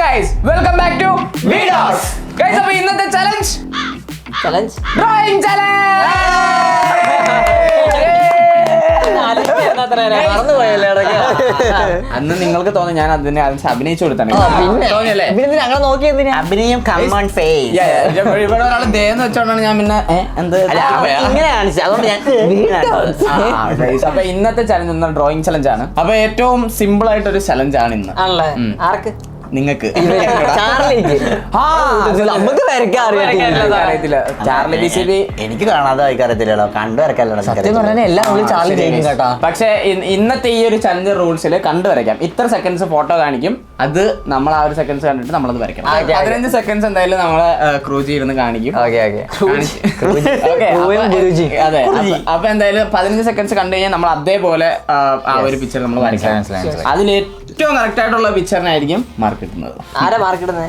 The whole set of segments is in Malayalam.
guys, welcome back to Videos. Guys, അപ്പോൾ ഇന്നത്തെ ചലഞ്ച് ഡ്രോയിങ് ചലഞ്ച്. അന്ന് നിങ്ങൾക്ക് തോന്നുന്നു ഞാൻ അതിനെ അഭിനയിച്ചു കൊടുത്താണ്. അഭിനയം ഇവിടെ ഒരാൾ ദേന്ന് വെച്ചോണ്ടാണ് ഞാൻ പിന്നെ ഇങ്ങനെ കാണിച്ചത്. അതുകൊണ്ട് ഞാൻ അപ്പൊ ഇന്നത്തെ ചലഞ്ച് ഡ്രോയിങ് ചലഞ്ച് ആണ്. അപ്പൊ ഏറ്റവും സിമ്പിൾ ആയിട്ടൊരു ചലഞ്ച് ആണ് ഇന്ന്. ആർക്ക്? നിങ്ങൾക്ക്. എനിക്ക് കാണാതെ അറിയത്തില്ലല്ലോ, കണ്ടു വരക്കല്ലോ. പക്ഷെ ഇന്നത്തെ ഈ ഒരു ചലഞ്ച് റൂൾസിൽ കണ്ടു വരയ്ക്കാം. ഇത്ര സെക്കൻഡ്സ് ഫോട്ടോ കാണിക്കും, അത് നമ്മൾ ആ ഒരു സെക്കൻഡ്സ് കണ്ടിട്ട് നമ്മളത് വരയ്ക്കണം. 15 സെക്കൻഡ്സ് എന്തായാലും നമ്മളെ ക്രൂജി ഇരുന്ന് കാണിക്കും. അതെ, അപ്പൊ എന്തായാലും 15 സെക്കൻഡ്സ് കണ്ടു കഴിഞ്ഞാൽ നമ്മൾ അതേപോലെ ആ ഒരു പിക്ചർ നമ്മൾ വരയ്ക്കാം. അതിൽ ഏറ്റവും കറക്റ്റ് ആയിട്ടുള്ള പിക്ചറിനായിരിക്കും മാർക്ക് കിട്ടുന്നത്. ആരാ മാർക്ക് ഇടുന്നത്?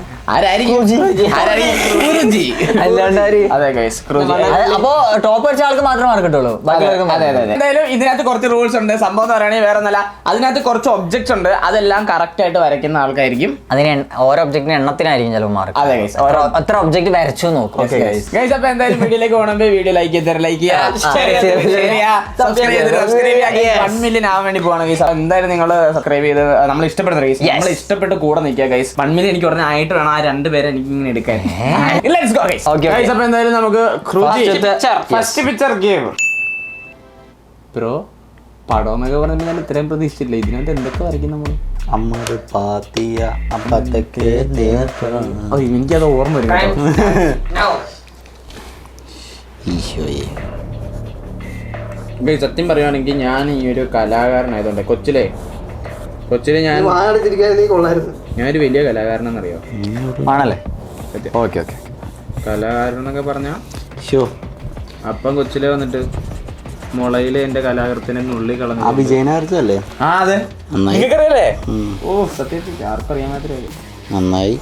അപ്പൊ ടോപ്പ് അടിച്ച ആൾക്ക് മാത്രമേ മാർക്ക് കിട്ടുള്ളൂ. എന്തായാലും ഇതിനകത്ത് കുറച്ച് റൂൾസ് ഉണ്ട്. സംഭവം എന്ന് പറയുകയാണെങ്കിൽ വേറെ ഒന്നല്ല, അതിനകത്ത് കുറച്ച് ഒബ്ജക്ട്സ് ഉണ്ട്. അതെല്ലാം കറക്റ്റ് ആയിട്ട് വരയ്ക്കുന്ന ആൾക്കായിരിക്കും. അതിന് ഓരോ ഒബ്ജക്റ്റിന് എണ്ണത്തിനായിരിക്കും ചിലപ്പോൾ മാർക്ക്. അതെ, എത്ര ഒബ്ജക്ട് വരച്ചു നോക്കും. അപ്പൊ എന്തായാലും വീഡിയോയിലേക്ക് പോകണമെങ്കിൽ വീഡിയോ ലൈക്ക് ചെയ്ത് ലൈക്ക് ചെയ്യുക. 1 million ആവാൻ വേണ്ടി പോകണം ഗൈസ്. എന്തായാലും നിങ്ങൾ സബ്സ്ക്രൈബ് ചെയ്ത് നമ്മൾ ഇഷ്ടപ്പെടുന്ന ഗൈസ്, നമ്മൾ ഇഷ്ടപ്പെട്ട് കൂടെ നിൽക്കുക ഗൈസ്. 1 million എനിക്ക് പറഞ്ഞ ആയിട്ട് വേണം ആ 2 പേരെ എനിക്ക് ഇങ്ങനെ എടുക്കാൻ. അപ്പൊ എന്തായാലും നമുക്ക് ഫസ്റ്റ് പിക്ചർ ഗെയിം ബ്രോ. പടം എന്നൊക്കെ പറഞ്ഞാൽ ഞാൻ ഇത്രയും പ്രതീക്ഷിച്ചില്ല. ഇതിനകത്ത് എന്തൊക്കെ വരയ്ക്കും നമ്മള്? എനിക്കത് ഓർമ്മ വരും. സത്യം പറയുവാണെങ്കിൽ ഞാൻ ഈ ഒരു കലാകാരനായതുകൊണ്ട് കൊച്ചിലെ ഞാനൊരു വലിയ കലാകാരനെന്നറിയോ? ആണല്ലേ? കലാകാരൻ എന്നൊക്കെ പറഞ്ഞ അപ്പം കൊച്ചിലെ വന്നിട്ട് മുളയില് എന്റെ കലാകാരത്തിനെ നുള്ളി കളഞ്ഞു. അഭിജയനല്ലേ? അതെ, നിങ്ങൾക്കറിയാലേ? ഓ സത്യത്തിൽ ആർക്കറിയാൻ മാത്രമേ. നന്നായി.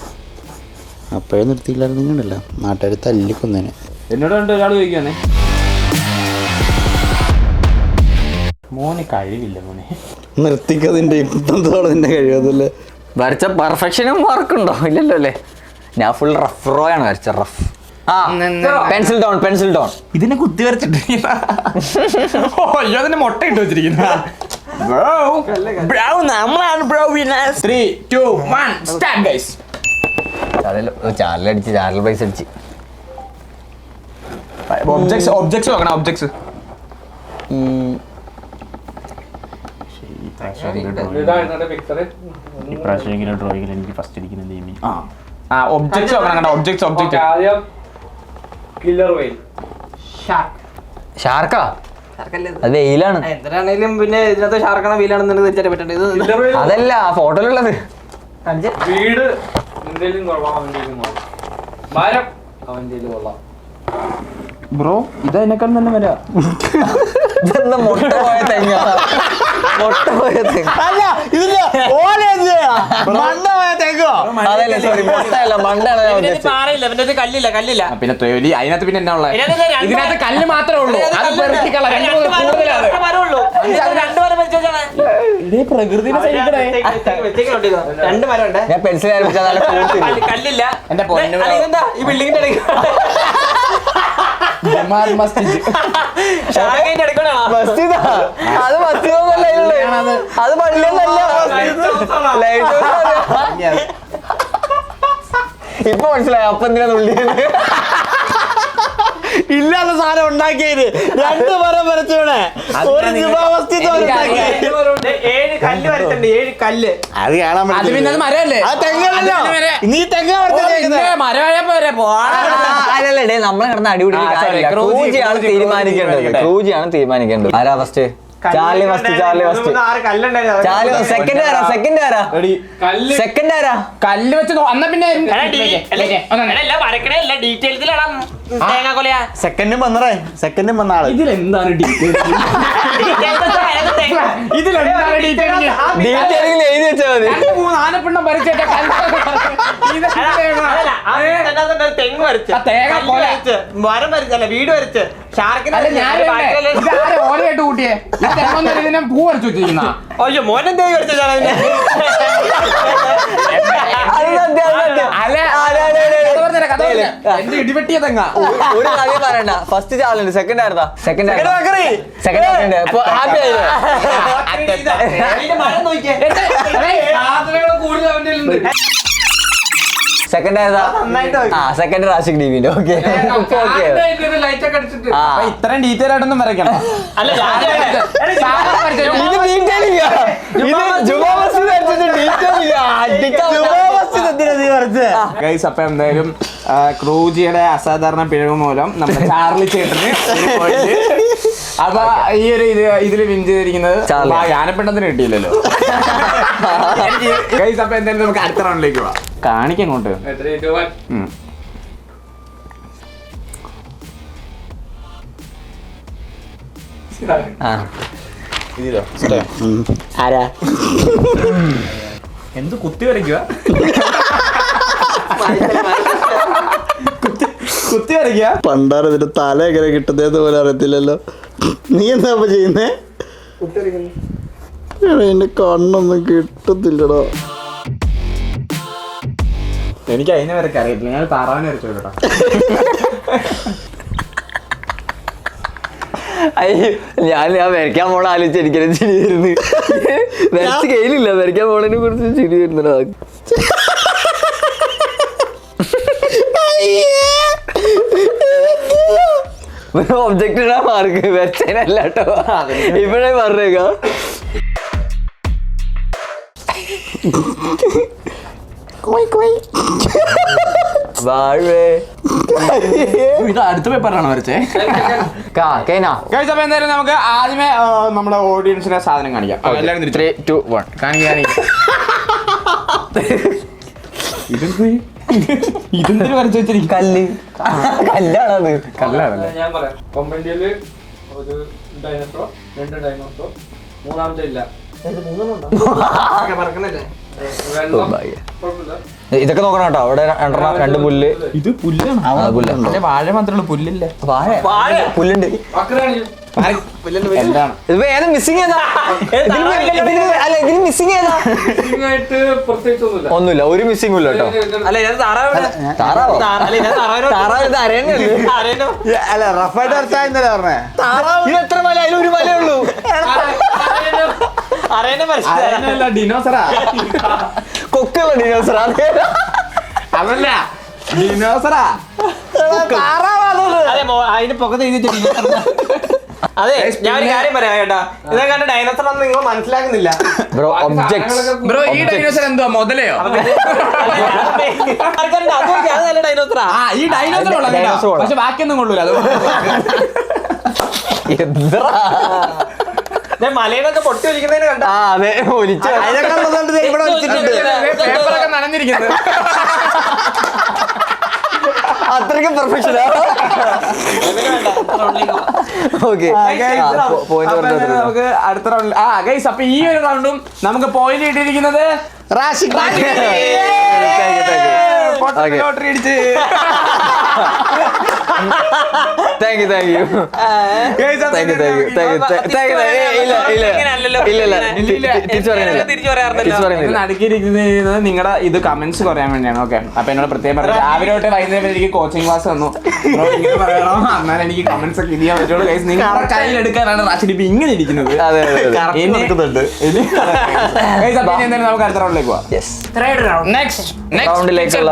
അപ്പോഴേ നിർത്തിയില്ലായിരുന്നില്ല, നാട്ടുകാർ തല്ലിക്കൊന്നേനെ. എന്നോട് കണ്ട് ഒരാൾ ചോദിക്കുവാണേ, മോന് കഴിവില്ല മോനെ. നിർത്തിക്കതിന്റെ നിന്റെ കഴിവതല്ലേ? വരച്ച പെർഫെക്ഷനും മാർക്കുണ്ടോ? ഇല്ലല്ലോ അല്ലേ? ഞാൻ ഫുൾ റഫ് റോ ആണ് വരച്ച. റഫ് പെൻസിൽ ഡൗൺ ഇതിനെ കുത്തി വരച്ചിട്ടില്ല. അതിന്റെ മുട്ട ഇട്ട് വെച്ചിരിക്കുന്ന. 3, 2, 1 സ്റ്റാർട്ട് ഗയ്സ്. ചാനൽ പൈസ അടിച്ച് ഒബ്ജക്ട്സ് നോക്കണം. ഒബ്ജക്ട്സ് ഇപ്രാവശ്യം ഡ്രോയിങ്ങിൽ എനിക്ക് ഫസ്റ്റ് അടിക്കുന്നത് ഒബ്ജക്ട്സ് നോക്കണം. ഒബ്ജക്ട് ഷാർക്കാ? അത് വെയിലാണ്. എന്തരാണേലും പിന്നെ ഇതിനകത്ത് ഷാർക്കാണ് വെയിലാണെന്ന് തിരിച്ചറിയാൻ പറ്റേണ്ടത്. അതല്ല ഫോട്ടോയിലുള്ളത്. വീട് എന്തെങ്കിലും കൊള്ളാം, അവന്റെയും മരം അവന്റെയും കൊള്ളാം. ബ്രോ ഇതെന്നെക്കാൾ തന്നെ വരാ. മുട്ട പോയ തെങ്ങ. കല്ലില്ല. പിന്നെ തൊലി അതിനകത്ത് പിന്നെ എന്നാ ഉള്ളത്? ഇതിനകത്ത് കല്ല് മാത്രമേ ഉള്ളൂ. പ്രകൃതിനെ രണ്ട് മരം ഉണ്ട്. ഞാൻ പെൻസിൽ കല്ലില്ല. എന്റെ പൊന്നു ഈ ബിൽഡിങ്ങിന്റെ ഇടയ്ക്ക് അത് അത് പള്ളിയൊന്നല്ല. ഇപ്പൊ മനസ്സിലായി അപ്പൊ എന്തിനാ നുള്ളിയത്? ഇല്ലാത്ത സാധനം ഉണ്ടാക്കിയത് 2 മരം വരച്ചോടെ 7 കല്ല് വരച്ചിട്ടുണ്ട്. 7 കല്ല്. അത് കാണാൻ അത് പിന്നെ അത് മരമല്ലേ? നീ തെങ്ങ അല്ലല്ലേ നമ്മളെ കിടന്ന് അടിപൊളി. ക്രൂജിയാണ് തീരുമാനിക്കേണ്ടത്. ആരാ ഫസ്റ്റ്? Charlie first. സെക്കൻഡ് ആരാ? കല്ല് വെച്ച് അന്ന പിന്നെ സെക്കൻഡും വന്ന ആള്. ഇതിലെന്താണ് ഡീറ്റെയിലിംഗ് എഴുതി വെച്ചാൽ മതി. 3 ആനപ്പിണ്ണം വരച്ചിട്ട് തെങ്ങ് വരച്ച്, മരം വരച്ചല്ല, വീട് വരച്ച്. ഓലയായിട്ട് കൂട്ടിയേ ഇതിനെ പൂ വരച്ചു വെച്ചിരിക്കുന്ന. മോനെ അത് എന്തായാലും എന്റെ ഇടിവെട്ടിയ തെങ്ങ. ഒരു കാര്യം പറയണ്ട. ഫസ്റ്റ് ചാലഞ്ച് സെക്കൻഡ് ആയിരുന്നാ? സെക്കൻഡ് സെക്കൻഡ് അപ്പൊ ഹാപ്പി ആയില്ലേ? മഴ നോക്കിയേ സെക്കൻഡ് ആയതാ? ആ സെക്കൻഡ് റാഷിക് ഡിവിന്റെ. Okay okay. അപ്പൊ ഇത്രയും ഡീറ്റെയിൽ ആയിട്ടൊന്നും വരയ്ക്കണം. അല്ല ഇത് ഡീറ്റെയിൽ ഇല്ല. ഇത് ജുമാ മസ്ജിദ് അടിച്ചിട്ട് ഡീറ്റെയിൽ ഇല്ല. അടിക്കാൻ ഗൈസ് അപ്പൊ എന്തായാലും ക്രൂജിയുടെ അസാധാരണ പിഴവ് മൂലം നമ്മുടെ ചാർലി ചേട്ടന് ഒരു point. അപ്പൊ ഈ ഒരു ഇതില് വിൻ ചെയ്തിരിക്കുന്നത് ചാർലി. യാനപ്പെണ്ണത്തിന് കിട്ടിയില്ലല്ലോ. ഗൈസ് അപ്പൊ എന്തായാലും നമുക്ക് അടുത്ത റൗണ്ടിലേക്ക് പോവാം. കാണിക്കങ്ങോട്ട്. ആരാ എന്ത് കുത്തി വരയ്ക്കുക? കുത്തി വരയ്ക്കുക. പണ്ടാറ് ഇതിന്റെ തല എങ്ങനെ കിട്ടുന്നതെന്ന് പോലെ അറിയത്തില്ലല്ലോ. നീ എന്താ ചെയ്യുന്നേ? എന്റെ കണ്ണൊന്നും കിട്ടത്തില്ലടോ. എനിക്ക് അതിനെ വരയ്ക്കാൻ അറിയത്തില്ല. ഞാൻ താറാവിനെ വരച്ചു കേട്ടോ. ഞാൻ വരയ്ക്കാൻ പോണ ആലോചിച്ച് എനിക്കത് ചിരി വരുന്നു. വരച്ച് കയ്യിലില്ല. വരയ്ക്കാൻ പോണതിനെ കുറിച്ച് ചിരി വരുന്നുണ്ടോ? ഒബ്ജക്റ്റ് ഇടാ മാർക്ക് വരച്ചതിനല്ല കേട്ടോ. ഇപ്പഴേ പറഞ്ഞേക്ക വാഴേ. ഇത് അടുത്ത പേപ്പറാണോ വരച്ചേ? Guys, അപ്പൊ എന്തായാലും നമുക്ക് ആദ്യമേ നമ്മുടെ ഓഡിയൻസിനെ സാധനം കാണിക്കാം. എല്ലാവരും 3, 2, 1 ഇതെന്തിനു വരച്ചു വെച്ചിരിക്കും? കല്ല്. കല്ലാണത്. കല്ലാണല്ലേ? ഞാൻ പറയാം. കൊമ്പൻഡിയില് ഒരു ഡൈനോസറോ 2 ഡൈനോസറോ മൂന്നാമത്തെ ഇല്ല. ഇതൊക്കെ നോക്കണം കേട്ടോ. അവിടെ 2 പുല്ല്. ഇത് പുല്ലാണ്. പുല്ല്. വാഴ മാത്രമേ പുല്ലില്ല. പുല്ലുണ്ട്. എന്താണ് ഇതിപ്പോ ഏതാ മിസ്സിംഗ് ഏതാ? അല്ല ഇതിന് മിസ്സിംഗ് ഏതാ? ആയിട്ട് പ്രത്യേകിച്ചൊന്നുമില്ല. ഒന്നുമില്ല. ഒരു മിസ്സിംഗ് ഇല്ല കേട്ടോ. അല്ല ഞാൻ താറാവ് താറാവോ? താറാവ് ഇത് അരയണല്ലേ? അല്ല റഫായിട്ട് വരച്ചാ ഇന്നലെ പറഞ്ഞേ. ഇത് എത്ര മല? അതിൽ ഒരു മലേ ഉള്ളൂ. അറിയണ അരയനല്ല, ഡിനോസറാ. കൊക്കുള്ള ഡിനോസർ. അതല്ല ഡിനോസറാ. അതെ അതിന് പൊക്കത്ത് എഴുതിയിട്ടുണ്ട്. അതെ ഞാൻ ഒരു കാര്യം പറയാം കേട്ടാ. ഇതൊക്കെ കണ്ട ഡൈനോസർ ഒന്നും നിങ്ങൾ മനസ്സിലാക്കുന്നില്ല. Bro objects. ബ്രോ ഈ ഡൈനോസർ എന്തുവാ? മുതലയോ? അത് നല്ല ഡൈനോസറാ. ആ ഈ ഡൈനോസർ കൊള്ളാം കേട്ടോ. ഡൈനോസർ കൊള്ളാം. പക്ഷെ ബാക്കിയൊന്നും കൊള്ളൂല. അത് മലയിലൊക്കെ പൊട്ടി ഒലിക്കുന്നതിന് കണ്ട. ആ അതെ ഒലിച്ചു. ഇവിടെ വെച്ചിട്ടുണ്ട്. പേപ്പറൊക്കെ നനഞ്ഞിരിക്കുന്നത്. അത്രയ്ക്ക് പെർഫെക്ഷൻ. ഓക്കെ നമുക്ക് അടുത്ത റൗണ്ട്. ഗൈസ് അപ്പൊ ഈ ഒരു റൗണ്ടും നമുക്ക് പോയിന്റ് ഇട്ടിരിക്കുന്നത് റാഷിക്. ലോട്ടറി അടിച്ച്. Thank you thank you Guys, അപ്പൊ thank you thank you thank you thank you. ഇല്ല ഇല്ല ഇല്ല തിരിച്ചു പറയുന്നില്ല. തിരിച്ചു പറയാറില്ല. തിരിച്ചു പറയുന്നില്ല. നടുക്കിയിരിക്കുന്നത് നിങ്ങളുടെ ഇത് കമന്റ്സ് കുറയാൻ വേണ്ടിയാണ്. ഓക്കെ അപ്പൊ എന്നോട് പ്രത്യേകം പറഞ്ഞു രാവിലെ തൊട്ട് വൈകുന്നേരം എനിക്ക് കോച്ചിങ് ക്ലാസ് തന്നു. Bro, ഇങ്ങനെ പറയണം, എന്നാലും എനിക്ക് കമന്റ്സ് ഒക്കെ ഇത് ചെയ്യാൻ പറ്റുള്ളൂ. ഗൈസ് നിങ്ങളുടെ കയ്യിലെടുക്കാനാണ് റാഷിദ് ഇപ്പൊ ഇങ്ങനെ ഇരിക്കുന്നത്. അതെ അതെ Guys, അപ്പൊ ഇനി എന്തായാലും നമുക്ക് അടുത്ത റൗണ്ടിലേക്ക് പോവാം. യെസ് നെക്സ്റ്റ് റൗണ്ടിലേക്കുള്ള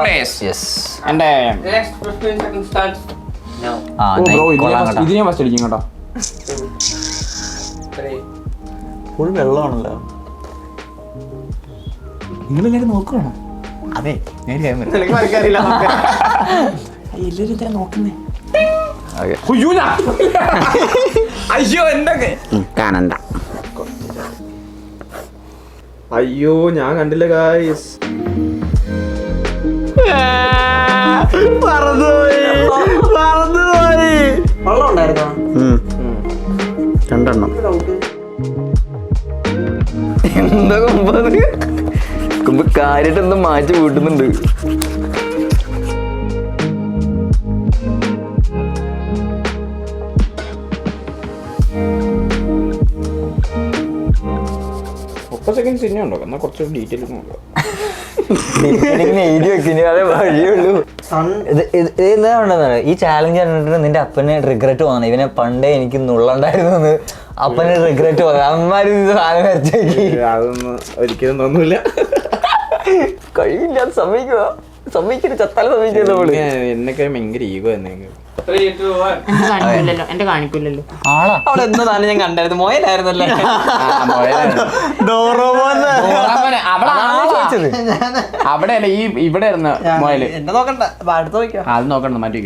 യെസ്. എന്റെ Next 15 seconds starts now. ആ ബ്രോ കൊള്ളാം കേട്ടോ. ഇത് ഞാൻ ഫസ്റ്റ് അടിക്കും കേട്ടോ. 3. ഫുൾ വെള്ളമാണല്ലോ. നിങ്ങളെല്ലാരും നോക്കണം. അതെ ഞാൻ ക്യാമറ എനിക്ക് മനസ്സിലായില്ല. എല്ലാരും ഇത്ര നോക്കുന്നേ. ഓക്കെ അയ്യോ എന്തൊക്കെ കാണണ്ട. അയ്യോ ഞാൻ കണ്ടില്ല ഗായ്സ്. വെള്ളം ഉണ്ടായിരുന്നോ? 2 എണ്ണം. എന്താ കൊമ്പത്? കൊമ്പ് കാര്യമായിട്ട് എന്തോ മാറ്റി കൂട്ടുന്നുണ്ട്. സെക്കൻഡ് സിനിമ ഉണ്ടോ? എന്നാൽ കുറച്ച് ഡീറ്റെയിൽ നോക്കാം. എഴുതി വെക്കുന്നു അതേ വഴിയുള്ളൂ. എന്താണെന്നാണ് ഈ ചാലഞ്ച് കണ്ടിട്ട് നിന്റെ അപ്പന് റിഗ്രറ്റ് തോന്നണം. ഇവനെ പണ്ടേ എനിക്ക് നുള്ളുണ്ടായിരുന്നു അപ്പന് റിഗ്രറ്റ് തോന്നണം. അമ്മമാര് സാധനം വരച്ചു നോക്കി. അതൊന്നും ഒരിക്കലും തോന്നൂല. കഴിയില്ല, സമ്മതിക്കുക, സമ്മതിക്കരുത്, ചത്താലും സമ്മതിക്കരുത് നമ്മള്. എന്നൊക്കെ ഭയങ്കര ഈഗോ തന്നെ. 3, 2, 1. എന്റെ കാണിക്കില്ലല്ലോ. ആളാ അവിടെ എന്നതാണ് ഞാൻ കണ്ടായിരുന്നു, മോയലായിരുന്നല്ലേ? അവിടെയല്ല, ഇവിടെ ആയിരുന്നു മോയല്. എന്നെ നോക്കണ്ട, അടുത്ത് നോക്കിയോ. അത് നോക്കണ്ട, മാറ്റി.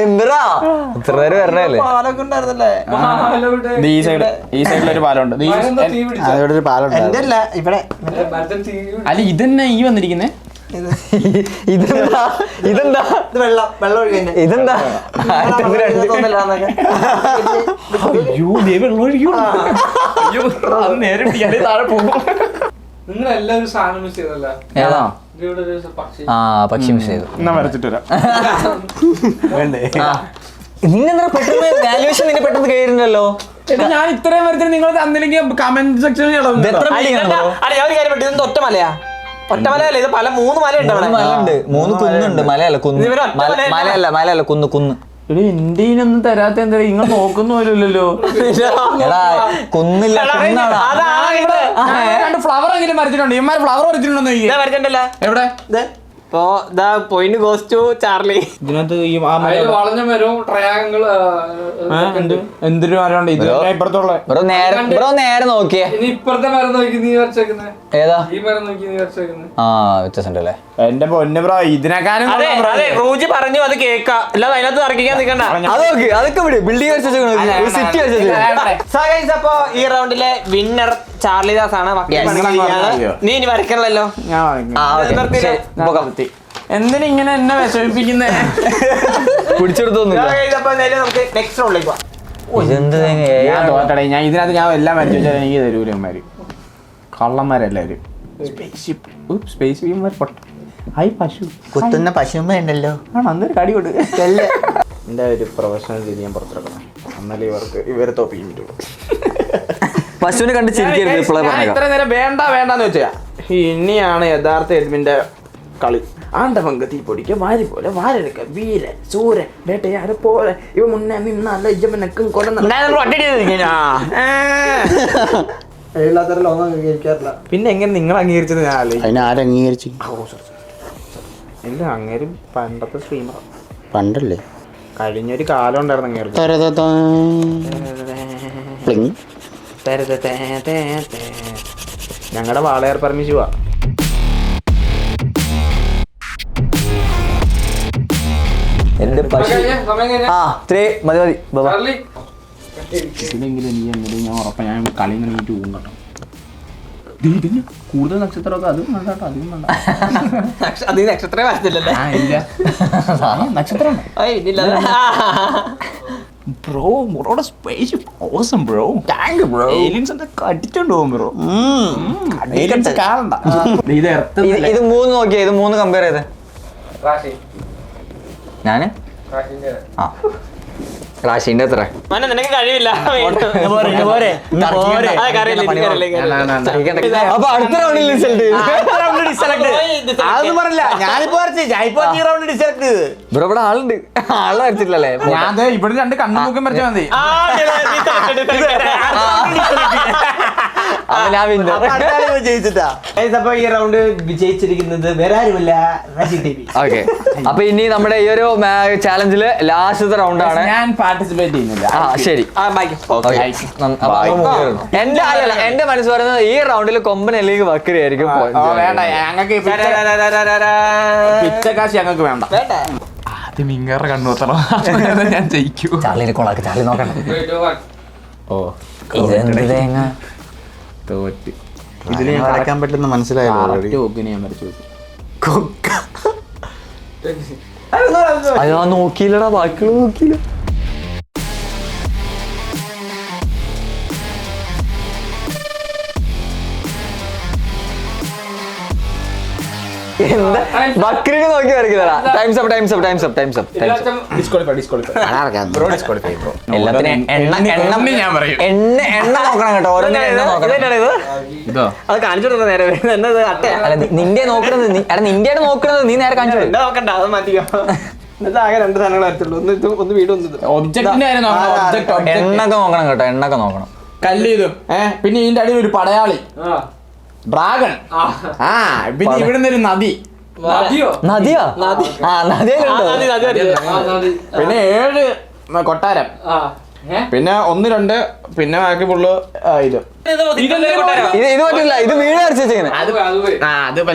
എന്തിനാ ഇത്ര നേരം വരണല്ലേ? പാലൊക്കെ ഉണ്ടായിരുന്നല്ലേ? ഈ സൈഡിലൊരു പാലമുണ്ട്. അവിടെ ഒരു പാലുണ്ട്. എന്റെ അല്ല, ഇവിടെ അല്ല, ഇതന്നെ ഈ വന്നിരിക്കുന്നേ. ഇതെന്താ ഇതെന്താ ഇത് വെള്ളം ഒഴുകുന്നെ. ഇതെന്താ നേരെ പിടിക്കാതെ താഴെ പോകും. നിങ്ങൾ എല്ലാവരും സാധനം മിസ് ചെയ്തല്ല. ഏതാ? ഇവിടെ ഒരു പക്ഷി. ആ പക്ഷി മിസ് ചെയ്തു. എന്നാ വരച്ചിട്ട് വരാം. വേണ്ടേ? നിന്നെന്താ പെട്ടെന്ന് വാല്യുവേഷൻ നിന്നെ പെട്ടെന്ന് കയറുന്നല്ലോ. ഞാൻ ഇത്രയും വരച്ചിട്ട് നിങ്ങൾ തന്നില്ലെങ്കിൽ കമന്റ് സെക്ഷനിൽ അല്ല, ഞാൻ ഒരു കാര്യം പറ്റി, ഇതൊന്നും ഒറ്റ മലയാ? ഒറ്റ മലയല്ല, ഇത് പല 3 മലയുണ്ട് അവിടെ. മലയുണ്ട്, 3 കുന്നുണ്ട്. മലയല്ല കുന്ന്, മലയല്ല കുന്ന് കുന്ന്. എന്റെ ഒന്നും തരാത്ത എന്താ നിങ്ങൾ നോക്കുന്ന പോലുമില്ലല്ലോ. എടാ കുന്നില്ല, കുന്നാടാ. രണ്ട് ഫ്ലവർ എങ്കിലും വരച്ചിട്ടുണ്ട്. ഇമാര് ഫ്ലവർ വരച്ചിട്ടുണ്ടോ? വരച്ചിട്ടല്ലോ എവിടെ? ഇപ്പൊ പോയിന്റ് ഗോസ് ടു ചാർലി. ഇതിനകത്ത് ഈ അതില് വളഞ്ഞ മരവും ട്രയാങ്കിൾ എന്തൊരു മരമുണ്ട്. ഇത് ഇപ്പുറത്തുള്ള ബ്രോ നേരെ നോക്കിയേ. ഇനി ഇപ്പുറത്തെ മരം നോക്കി നീ വരച്ചേക്കുന്നേ. ഏതാ? ഈ മരം നോക്കി നീ വരച്ചേക്കുന്നേ. ആ വ്യത്യാസമുണ്ടല്ലേ. എന്റെ പൊന്ന് ബ്രോ, ഇതിനെക്കാളും അതെ, റൂജി പറഞ്ഞു അത് കേൾക്കാം, അല്ലാതെ അതിനകത്ത് തർക്കിക്കാൻ നിൽക്കണ്ട. അത് നോക്കി, അതൊക്കെ വിട്. ബിൽഡിംഗ് സിറ്റി അപ്പൊ ഈ റൗണ്ടിലെ വിന്നർ ചാർലിദാസ് ആണ്. നീ ഇനി വരക്കണല്ലോ. എന്തിനിങ്ങനെ എന്നെ വിഷമിപ്പിക്കുന്നേ? പിടിച്ചെടുത്തൊന്നുമില്ല. നമുക്ക് നെക്സ്റ്റ് റൗണ്ടിലേക്ക് പോവാം. ഇതെന്ത് ഞാൻ തോറ്റടേ. ഞാൻ ഇതിനകത്ത് ഞാൻ എല്ലാം വരച്ചു വെച്ചാൽ എനിക്ക് തരൂലന്മാര് കള്ളന്മാരെല്ലാവരും. ഹായ് പശു. കുത്തുന്ന പശുമ്മ ഉണ്ടല്ലോ. ആണോ? അന്നൊരു കടി കൊടു. എന്റെ ഒരു പ്രൊഫഷണൽ രീതി ഞാൻ പുറത്തിറക്കണം. എന്നാലേ ഇവരെ തോപ്പിക്കാൻ പറ്റുള്ളൂ. പശുവിനെ കണ്ട് ചിരിക്കരുത്. ഇത്ര നേരം വേണ്ടെന്ന് വെച്ചാ ഇനിയാണ് യഥാർത്ഥ എഡ്മിന്റെ കളി. ആണ്ടവങ്ക തീപ്പൊടിക്ക് വാരി പോലെ വാരെടുക്ക വീരൻ സൂരൻ വേട്ടയാരെ പോലെ ഇവ മുന്നേ നിന്നല്ല ഇജമനക്കും പിന്നെ എങ്ങനെ നിങ്ങൾ അംഗീകരിച്ചത്? ഞാൻ അതിനെ ആരംഗീകരിച്ചു? എല്ലാം അങ്ങേരും പണ്ടത്തെ സ്ട്രീമർ. പണ്ടല്ലേ? കഴിഞ്ഞൊരു കാലം ഉണ്ടായിരുന്നു അങ്ങേർക്ക്. ഞങ്ങളുടെ വാളയാർ പരമിശുവാ. എന്റെ പശു. ആ മതി മതി. ചാർലി ഇതിലെങ്കിലും നീ എങ്ങനെ ഞാൻ ഉറപ്പാണ്. ഞാൻ കളി കഴിഞ്ഞിട്ട് പോകും കേട്ടോ. പിന്നെ കൂടുതൽ നക്ഷത്രമൊക്കെ അതും വേണ്ട കേട്ടോ. അധികം വേണ്ട. അത് നക്ഷത്രം വരച്ചില്ലല്ലേ? ഇല്ല, നക്ഷത്രം ബ്രോ. ബ്രോയുടെ space awesome bro. Thank bro. Aliens ഒക്കെ കടിച്ചോണ്ട് പോകും ബ്രോ. ഏലിയൻസ് കാണണ്ട. ഇത് ഇത് 3 നോക്കിയേ. ഇത് 3 കമ്പയർ ചെയ്തേ. റാഷി ഞാന് റാഷിന്റെ ആ റാഷിന്റെ എത്ര? നിനക്ക് കഴിവില്ല. അപ്പൊ അടുത്ത റൗണ്ടിൽ റിസൾട്ട് അതൊന്നും പറഞ്ഞില്ല. ഞാനിപ്പോ ഈ റൗണ്ട് ഡിസലക്ട് ചെയ്ത്. ബ്രോ ഇവിടെ ആളുണ്ട്. ആളെ വരച്ചിട്ടില്ലല്ലേ? ഞാൻ ഇവിടെ 2 കണ്ണുമുഖം വരച്ചാൽ മതി. ജയിച്ചിട്ടാ. അപ്പൊ ഈ റൗണ്ട് വിജയിച്ചിരിക്കുന്നത് വേറെ ആരുമല്ല, ഓക്കെ. അപ്പൊ ഇനി നമ്മുടെ ഈ ഒരു ചാലഞ്ചില് ലാസ്റ്റത്തെ റൗണ്ട് ആണ്. ഞാൻ പാർട്ടിസിപ്പേറ്റ് ചെയ്യുന്നില്ല. ആ ശരി. എന്റെ മനസ്സ് പറയുന്നത് ഈ റൗണ്ടിൽ കൊമ്പൻ അല്ലെങ്കിൽ വക്കരി ആയിരിക്കും. വേണ്ട, ഞങ്ങൾക്ക് പിച്ചക്കാശി ഞങ്ങൾക്ക് വേണ്ട. അത് നിങ്ങളുടെ കണ്ണുത്തണം. ഞാൻ ജയിക്കൂ. ചാർലിനെ കൊളാക്ക്. ചാർലി നോക്കണം. 3, 2, 1. ഓ ഇതെന്ത് തേങ്ങ തോറ്റ്. ഇതിൽ ഞാൻ വരയ്ക്കാൻ പറ്റുന്ന മനസ്സിലായല്ലോ. ഒക്കിനെ ഞാൻ വരച്ചു. അയ്യോ നോക്കിയില്ലടാ, ബാക്കിയുള്ള നോക്കിയില്ല. എന്താ ബക്രീനെ നോക്കി വരയ്ക്കുന്നതാ. Times up times up times up times up times up. എല്ലാത്തിനും എണ്ണ ഞാൻ പറയും എണ്ണ നോക്കണം കേട്ടോ. ഓരോന്നിനും എണ്ണ നോക്കണം. ഇതോ അത് കാണിച്ചു നേരെ എന്നത് അട്ടയാ. അല്ല നിന്റെ നോക്കണത് നിന്റെ നോക്കണത് നീ നേരെ കാണിച്ചു. എന്താ നോക്കണ്ട, അത് മാറ്റിക്കോ. എന്നിട്ട് ആകെ 2 സാധനങ്ങൾ വരത്തുള്ളൂ. ഒന്ന് ഇത്, ഒന്ന് വീട്, ഒന്ന് ഇത്. ഒബ്ജക്റ്റിന്റെ കാര്യം നോക്കണം. ഒബ്ജക്ട് എണ്ണൊക്കെ നോക്കണം കേട്ടോ. എണ്ണൊക്കെ നോക്കണം. കല്ല് ഇതും പിന്നെ ഇതിന്റെ അടിയിൽ ഒരു പടയാളി ഡ്രാഗൺ. പിന്നെ ഇവിടുന്ന് ഒരു നദി. നദിയോ? നദിയാ? ആ നദിയിലുണ്ടോ? നദി, നദി, നദി. പിന്നെ 7 കൊട്ടാരം. പിന്നെ 1 2 പിന്നെ ബാക്കി ഫുള്ള് ഇത്. ഇത് കൊട്ടാരോ? ഇത് പറ്റില്ല. ഇത് വീട് അരച്ച് വെച്ചിങ്ങനെ. അത് പോയി.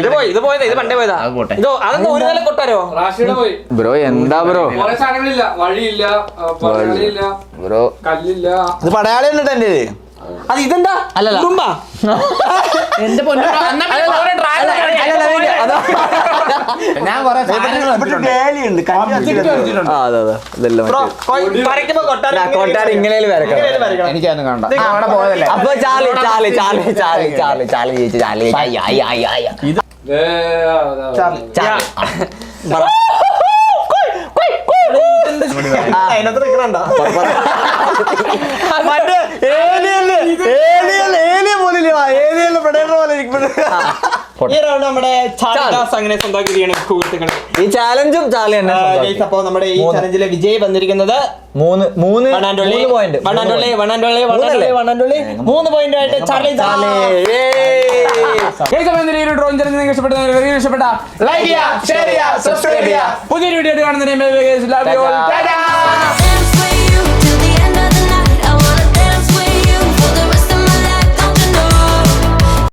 ഇത് പോയി, ഇത് പോയത്, ഇത് പണ്ടേ പോയതാ. അത് പോട്ടെ. ഇതോ അതൊന്നും ഒരു നില കൊട്ടാരോ? റാഷിയുടെ പോയി. ബ്രോ എന്താ ബ്രോ? കുറെ സാധനങ്ങളില്ല. വഴിയില്ല, പടയാളിയില്ല, ബ്രോ കല്ലില്ല. ഇത് പടയാളി ഉണ്ട് എന്റെ അത് ഇതെന്താ? അല്ലല്ല. കുറുമ്പാ? എന്റെ പൊന്നു ഞാൻ കൊറേ സാധനങ്ങൾ വെച്ചിട്ടുണ്ട്. Object വെച്ചിട്ടുണ്ട്. ആ അതെ അതെ ഇതെല്ലാം ബ്രോ, മറ്റേ വരയ്ക്കുമ്പോ കൊട്ടാരം ഇങ്ങനെ കൊട്ടാരം ഇങ്ങനെ വരക്കണം. ഇങ്ങനെ വരയ്ക്കണം. എനിക്കതൊന്നും കാണണ്ട. അവിടെ പോയതല്ലേ. അപ്പൊ ചാലി ചാലി ചാലി ചാലി ചാലി ചാലി ചേച്ചി ചാലി ഇത് ചാലി. അതിനകത്ത് നിൽക്കണുണ്ടോ? മറ്റേ ഏലിയൻ പോലില്ലേ ഏലിയനിലെ പ്രഡേറ്റർ പോലെ ഇരിക്കുന്നു. ഈ റൗണ്ട് നമ്മുടെ ചാലി അങ്ങനെ സ്വന്തമാക്കിയിരിക്കുകയാണ് സുഹൃത്തുക്കളെ. ഈ ചാലഞ്ചും ചാലി തന്നെ ഗൈസ്, അപ്പൊ നമ്മുടെ ഈ ചലഞ്ചിലെ വിജയ് വന്നിരിക്കുന്നത് 3 പോയിന്റ് 3 പോയിന്റ് ആയിട്ട് ചാർലി. ഡ്രോയിങ് ചലഞ്ച് നിങ്ങൾക്ക് ഇഷ്ടപ്പെട്ട ലൈക്ക് ചെയ്യുക, ഷെയർ ചെയ്യുക, സബ്സ്ക്രൈബ് ചെയ്യുക. പുതിയൊരു വീഡിയോ കാണുന്നതിന്